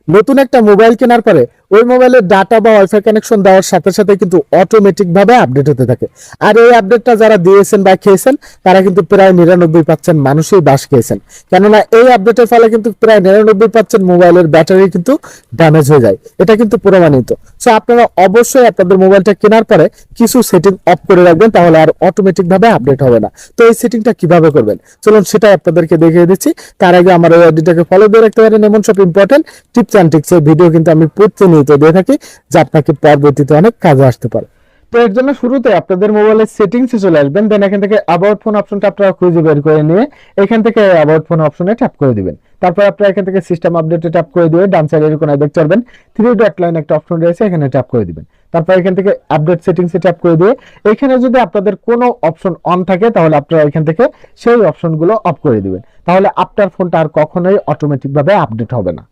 নতুন একটা মোবাইল কেনার পরে ওই মোবাইলের ডাটা বা ওয়াইফাই কানেকশন দেওয়ার সাথে সাথে কিন্তু অটোমেটিক ভাবে আপডেট হতে থাকে। আর এই আপডেটটা যারা দিয়েছেন বা খেয়েছেন তারা কিন্তু প্রায় 99% মানুষই বাস খেয়েছেন। কেননা এই আপডেটের ফলে কিন্তু প্রায় 99% মোবাইলের ব্যাটারি কিন্তু ড্যামেজ হয়ে যায়, এটা কিন্তু প্রমাণিত। সো আপনারা অবশ্যই আপনাদের মোবাইলটা কেনার পরে কিছু সেটিং অফ করে রাখবেন, তাহলে আর অটোমেটিক ভাবে আপডেট হবে না। তো এই সেটিংটা কিভাবে করবেন চলুন সেটাই আপনাদেরকে দেখিয়ে দিচ্ছি। তার আগে আমার এই আইডিটাকে ফলো দিয়ে রাখতে পারেন, এমন সব ইম্পর্টেন্ট টিপস অ্যান্ড ট্রিক্সের ভিডিও কিন্তু আমি প্রতিনিয়ত দিয়ে থাকি, যা আপনাকে পরবর্তীতে অনেক কাজে আসতে পারে। তো এর জন্য শুরুতে আপনাদের মোবাইলের সেটিংসে চলে আসবেন, দেন এখান থেকে অ্যাবাউট ফোন অপশনটা আপনারা খুঁজে বের করে নিয়ে এখান থেকে অ্যাবাউট ফোন অপশনে ট্যাপ করে দিবেন। তারপর আপনারা এখান থেকে সিস্টেম আপডেটে ট্যাপ করে দিয়ে ডান সাইডের কোনায় দেখতে পারবেন 3 ডট লাইন একটা অপশন রয়েছে, এখানে ট্যাপ করে দিবেন। তারপর এখান থেকে আপডেট সেটিংসে ট্যাপ করে দিয়ে এখানে যদি আপনাদের কোনো অপশন অন থাকে তাহলে আপনারা এখান থেকে সেই অপশনগুলো অফ করে দিবেন, তাহলে আপনার ফোনটা আর কখনোই অটোমেটিক ভাবে আপডেট হবে না।